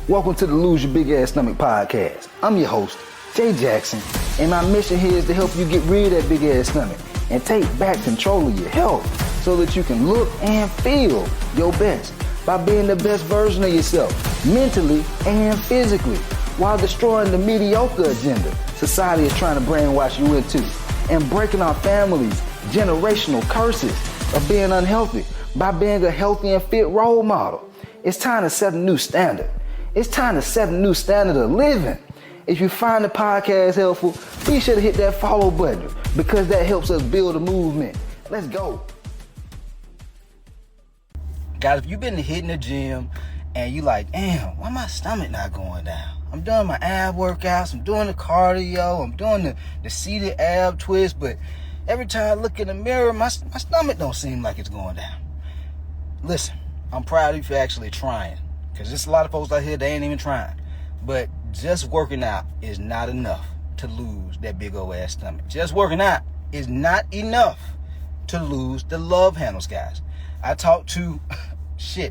Welcome to the Lose Your Big Ass Stomach podcast. I'm your host, Jay Jackson, and my mission here is to help you get rid of that big ass stomach and take back control of your health so that you can look and feel your best by being the best version of yourself, mentally and physically, while destroying the mediocre agenda society is trying to brainwash you into, and breaking our families' generational curses of being unhealthy by being a healthy and fit role model. It's time to set a new standard. It's time to set a new standard of living. If you find the podcast helpful, be sure to hit that follow button because that helps us build a movement. Let's go. Guys, if you've been hitting the gym and you like, damn, why my stomach not going down? I'm doing my ab workouts, I'm doing the cardio, I'm doing the seated ab twist, but every time I look in the mirror, my stomach don't seem like it's going down. Listen, I'm proud of you for actually trying. Because there's a lot of folks out here, they ain't even trying. But just working out is not enough to lose that big old ass stomach. Just working out is not enough to lose the love handles, guys. I talk to,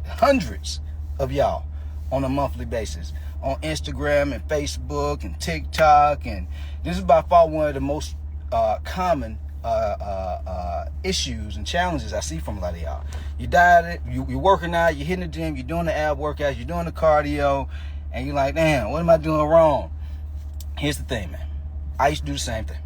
hundreds of y'all on a monthly basis. On Instagram and Facebook and TikTok. And this is by far one of the most common issues and challenges I see from a lot of y'all. You dieted, you're working out, you're hitting the gym, you're doing the ab workouts, you're doing the cardio, and you're like, damn, what am I doing wrong? Here's the thing, man. I used to do the same thing.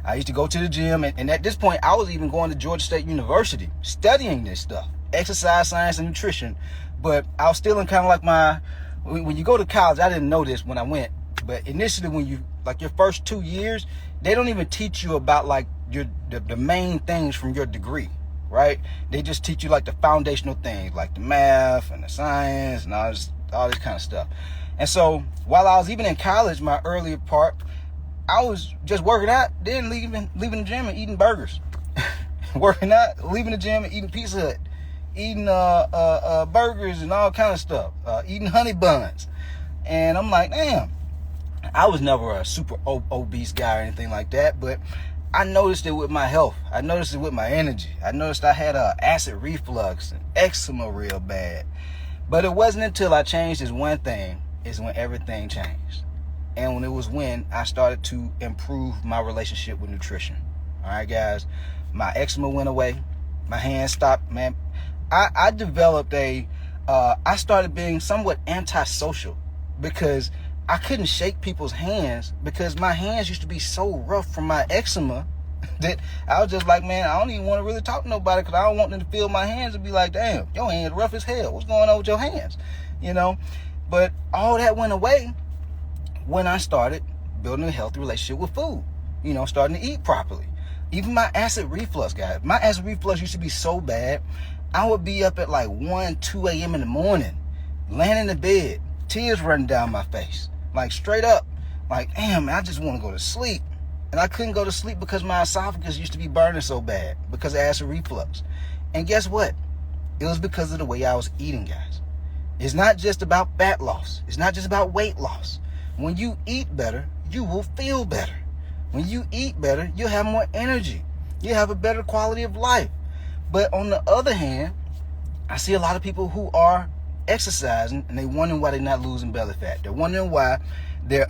I used to go to the gym, and at this point, I was even going to Georgia State University, studying this stuff, exercise science and nutrition, but I was still in kind of like when you go to college, I didn't know this when I went, but initially when you, like your first 2 years, they don't even teach you about like the main things from your degree, right? They just teach you like the foundational things, like the math and the science and all this kind of stuff. And so while I was even in college, my earlier part, I was just working out, then leaving the gym and eating burgers. Working out, leaving the gym and eating Pizza Hut, eating burgers and all kind of stuff, eating honey buns. And I'm like, damn, I was never a super obese guy or anything like that, but I noticed it with my health. I noticed it with my energy. I noticed I had acid reflux and eczema real bad. But it wasn't until I changed this one thing is when everything changed. And when it was when I started to improve my relationship with nutrition. All right, guys, my eczema went away. My hands stopped, man. I developed I started being somewhat antisocial because I couldn't shake people's hands because my hands used to be so rough from my eczema that I was just like, man, I don't even want to really talk to nobody because I don't want them to feel my hands and be like, damn, your hands rough as hell. What's going on with your hands? You know? But all that went away when I started building a healthy relationship with food. You know, starting to eat properly. Even my acid reflux, guys. My acid reflux used to be so bad, I would be up at like 1, 2 a.m. in the morning, laying in the bed, tears running down my face. Like straight up, like, damn, man, I just want to go to sleep. And I couldn't go to sleep because my esophagus used to be burning so bad because of acid reflux. And guess what? It was because of the way I was eating, guys. It's not just about fat loss. It's not just about weight loss. When you eat better, you will feel better. When you eat better, you'll have more energy. You'll have a better quality of life. But on the other hand, I see a lot of people who are exercising and they wondering why they're not losing belly fat. They're wondering why they're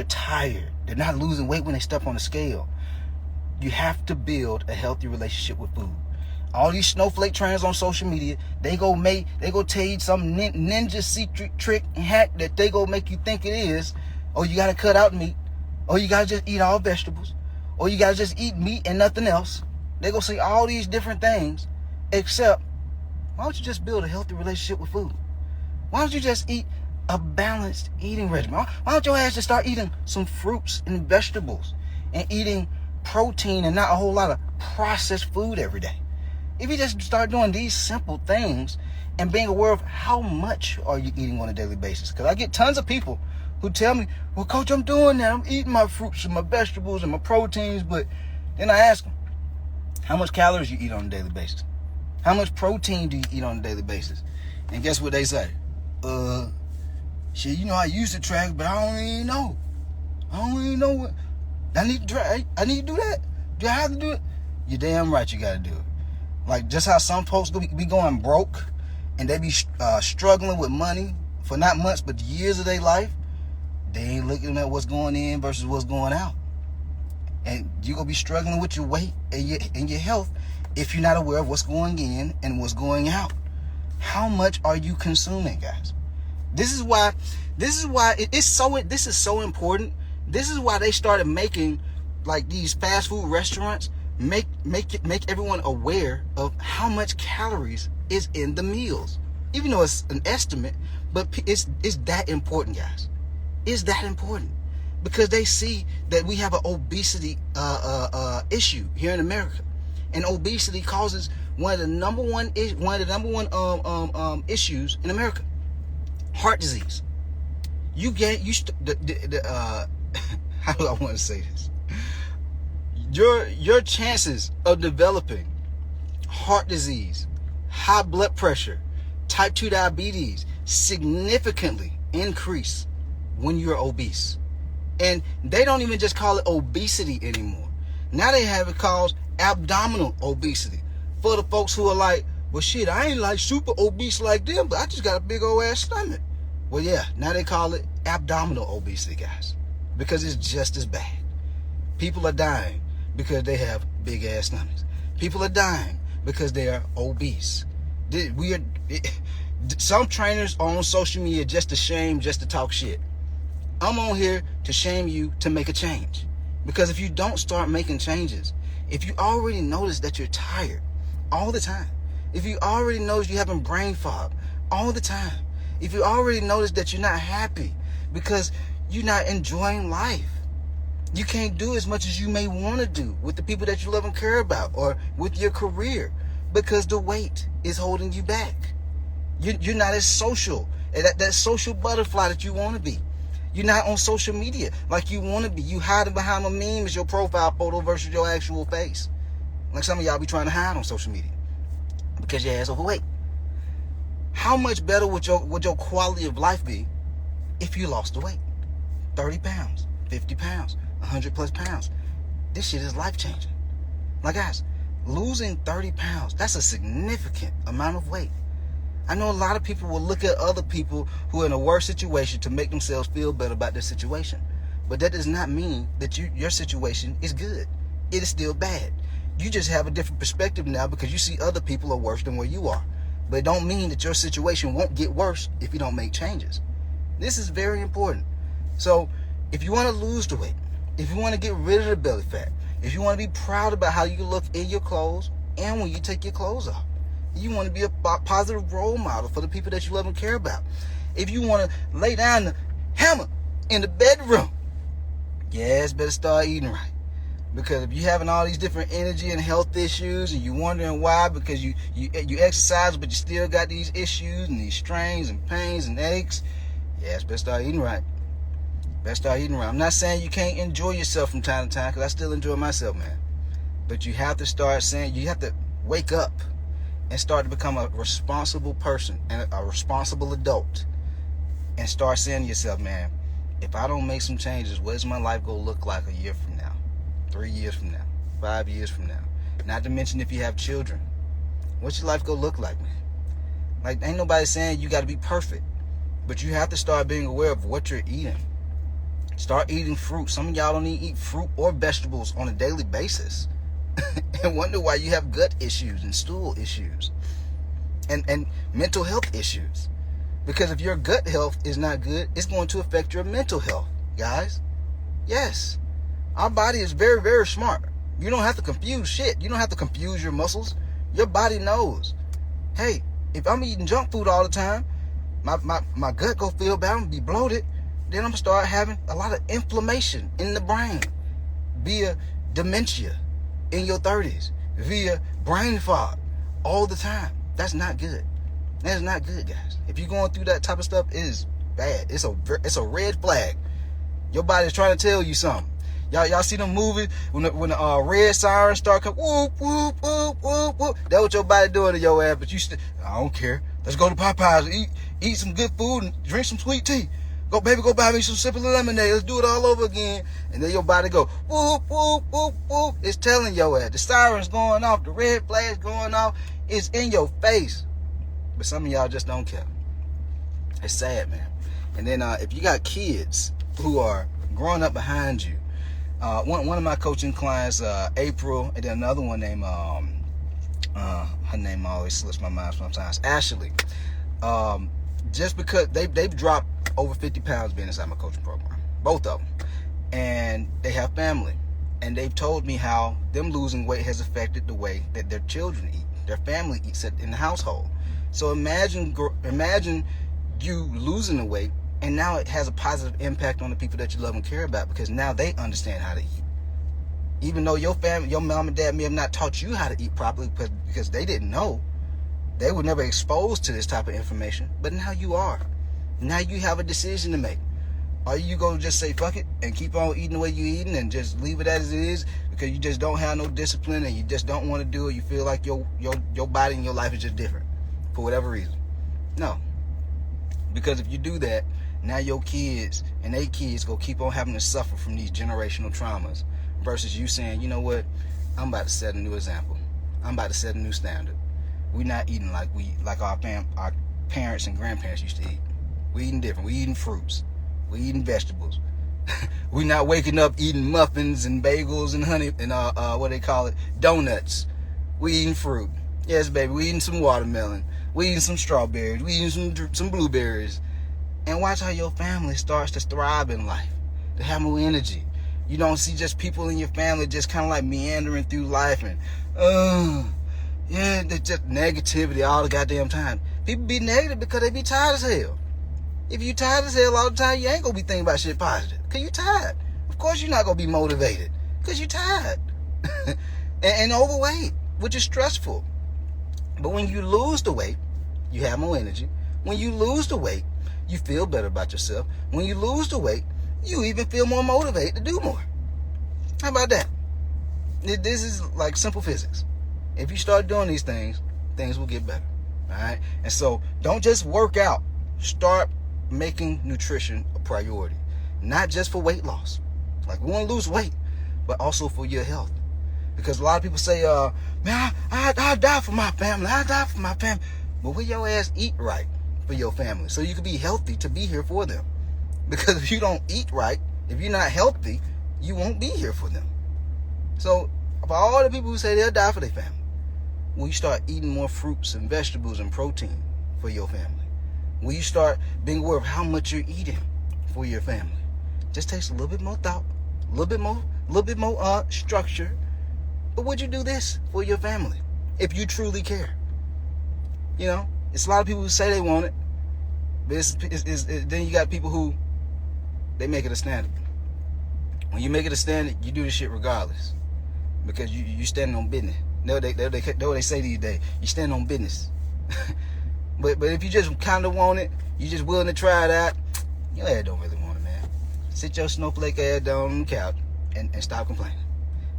tired. They're not losing weight when they step on the scale. You have to build a healthy relationship with food. All these snowflake trainers on social media, they go tell you some ninja secret trick and hack that they go make you think it is. Oh, you gotta cut out meat. Oh, you gotta just eat all vegetables. Or you gotta just eat meat and nothing else. They go say all these different things, except why don't you just build a healthy relationship with food? Why don't you just eat a balanced eating regimen? Why don't your ass just start eating some fruits and vegetables and eating protein and not a whole lot of processed food every day? If you just start doing these simple things and being aware of how much are you eating on a daily basis. Because I get tons of people who tell me, well, coach, I'm doing that. I'm eating my fruits and my vegetables and my proteins. But then I ask them, how much calories you eat on a daily basis? How much protein do you eat on a daily basis? And guess what they say? Shit, you know, I used to track, but I don't even know. I don't even know what. I need to track. I need to do that. Do I have to do it? You're damn right you got to do it. Like, just how some folks be going broke and they be struggling with money for not months but years of their life, they ain't looking at what's going in versus what's going out. And you're going to be struggling with your weight and your health if you're not aware of what's going in and what's going out. How much are you consuming, guys? This is why this is so important. This is why they started making like these fast food restaurants make everyone aware of how much calories is in the meals. Even though it's an estimate, but it's that important, guys. It's that important because they see that we have an obesity issue here in America, and obesity causes one of the number one issues in America: heart disease. How do I want to say this? Your chances of developing heart disease, high blood pressure, type 2 diabetes significantly increase when you're obese. And they don't even just call it obesity anymore. Now they have it called abdominal obesity. For the folks who are like, well, shit, I ain't like super obese like them, but I just got a big old ass stomach. Well, yeah, now they call it abdominal obesity, guys, because it's just as bad. People are dying because they have big ass stomachs. People are dying because they are obese. Some trainers are on social media just to talk shit. I'm on here to shame you to make a change. Because if you don't start making changes, if you already notice that you're tired all the time, if you already notice you're having brain fog all the time, if you already notice that you're not happy because you're not enjoying life, you can't do as much as you may want to do with the people that you love and care about or with your career because the weight is holding you back. You're not as social, that social butterfly that you want to be. You're not on social media like you want to be. You hiding behind a meme as your profile photo versus your actual face. Like some of y'all be trying to hide on social media because your ass overweight. How much better would your quality of life be if you lost the weight? 30 pounds, 50 pounds, 100 plus pounds. This shit is life changing. Like guys, losing 30 pounds, that's a significant amount of weight. I know a lot of people will look at other people who are in a worse situation to make themselves feel better about their situation. But that does not mean that your situation is good. It is still bad. You just have a different perspective now because you see other people are worse than where you are. But it don't mean that your situation won't get worse if you don't make changes. This is very important. So if you want to lose the weight, if you want to get rid of the belly fat, if you want to be proud about how you look in your clothes and when you take your clothes off, you want to be a positive role model for the people that you love and care about. If you want to lay down the hammer in the bedroom, yes, better start eating right. Because if you're having all these different energy and health issues and you're wondering why, because you exercise but you still got these issues and these strains and pains and aches, yes, better start eating right. Better start eating right. I'm not saying you can't enjoy yourself from time to time, because I still enjoy myself, man. But you have to start saying, you have to wake up and start to become a responsible person and a responsible adult and start saying to yourself, man, if I don't make some changes, what is my life going to look like a year from now, 3 years from now, 5 years from now? Not to mention if you have children. What's your life going to look like, man? Like, ain't nobody saying you got to be perfect, but you have to start being aware of what you're eating. Start eating fruit. Some of y'all don't even eat fruit or vegetables on a daily basis. And wonder why you have gut issues and stool issues and mental health issues. Because if your gut health is not good, it's going to affect your mental health, guys. Yes. Our body is very, very smart. You don't have to confuse shit. You don't have to confuse your muscles. Your body knows. Hey, if I'm eating junk food all the time, my gut go feel bad, I'm going to be bloated. Then I'm going to start having a lot of inflammation in the brain via dementia in your 30s, via brain fog all the time. That's not good. That is not good, guys. If you're going through that type of stuff, it is bad. It's a red flag. Your body's trying to tell you something. Y'all see them movies when the red sirens start coming, whoop, whoop, whoop, whoop, whoop. That's what your body doing to your ass, but you still, I don't care. Let's go to Popeyes and eat some good food and drink some sweet tea. Go, baby, go buy me some simple lemonade. Let's do it all over again. And then your body go, whoop, whoop, whoop, whoop. It's telling your ass. The siren's going off. The red flag's going off. It's in your face. But some of y'all just don't care. It's sad, man. And then if you got kids who are growing up behind you, one of my coaching clients, April, and then another one named, her name always slips my mind sometimes, Ashley. Just because they've dropped over 50 pounds being inside my coaching program, both of them, and they have family, and they've told me how them losing weight has affected the way that their children eat, their family eats in the household. So imagine you losing the weight, and now it has a positive impact on the people that you love and care about, because now they understand how to eat. Even though your family, your mom and dad may have not taught you how to eat properly because they didn't know. They were never exposed to this type of information, but now you are. Now you have a decision to make. Are you going to just say fuck it and keep on eating the way you're eating and just leave it as it is because you just don't have no discipline and you just don't want to do it? You feel like your body and your life is just different for whatever reason. No. Because if you do that, now your kids and their kids go keep on having to suffer from these generational traumas versus you saying, you know what, I'm about to set a new example. I'm about to set a new standard. We're not eating like our parents and grandparents used to eat. We're eating different. We're eating fruits. We're eating vegetables. We're not waking up eating muffins and bagels and honey and what they call it, donuts. We're eating fruit. Yes, baby. We're eating some watermelon. We're eating some strawberries. We're eating some blueberries. And watch how your family starts to thrive in life, to have more energy. You don't see just people in your family just kind of like meandering through life and, there's just negativity all the goddamn time. People be negative because they be tired as hell. If you tired as hell all the time, you ain't gonna be thinking about shit positive because you tired. Of course you're not gonna be motivated because you tired and overweight, which is stressful. But when you lose the weight, you have more energy. When you lose the weight, you feel better about yourself. When you lose the weight, you even feel more motivated to do more. How about that? This is like simple physics. If you start doing these things, things will get better. All right? And so don't just work out. Start making nutrition a priority. Not just for weight loss. Like, we want to lose weight, but also for your health. Because a lot of people say, man, I die for my family. I die for my family. But will your ass eat right for your family so you can be healthy to be here for them? Because if you don't eat right, if you're not healthy, you won't be here for them. So, for all the people who say they'll die for their family, when you start eating more fruits and vegetables and protein for your family, when you start being aware of how much you're eating for your family, just takes a little bit more thought, a little bit more structure. But would you do this for your family if you truly care? You know, it's a lot of people who say they want it, but then you got people who they make it a standard. When you make it a standard, you do the shit regardless because you standing on business. Know what they say these days. You stand on business. but if you just kind of want it, you just willing to try it out, your ass don't really want it, man. Sit your snowflake ass down on the couch and stop complaining.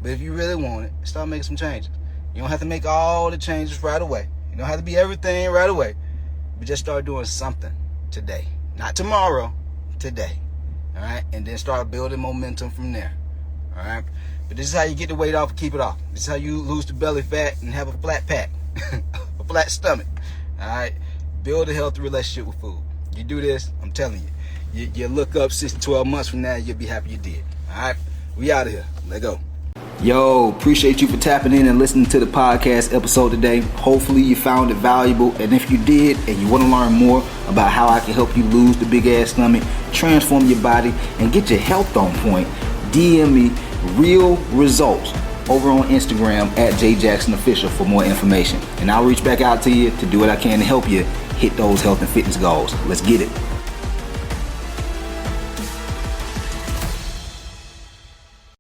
But if you really want it, start making some changes. You don't have to make all the changes right away. You don't have to be everything right away. But just start doing something today. Not tomorrow, today. All right? And then start building momentum from there. All right? But this is how you get the weight off and keep it off. This is how you lose the belly fat and have a flat pack. A flat stomach. All right? Build a healthy relationship with food. You do this, I'm telling you. You look up 6 to 12 months from now, you'll be happy you did. All right? We out of here. Let's go. Yo, appreciate you for tapping in and listening to the podcast episode today. Hopefully you found it valuable. And if you did and you want to learn more about how I can help you lose the big ass stomach, transform your body, and get your health on point, DM me real results over on Instagram at JJacksonOfficial for more information. And I'll reach back out to you to do what I can to help you hit those health and fitness goals. Let's get it.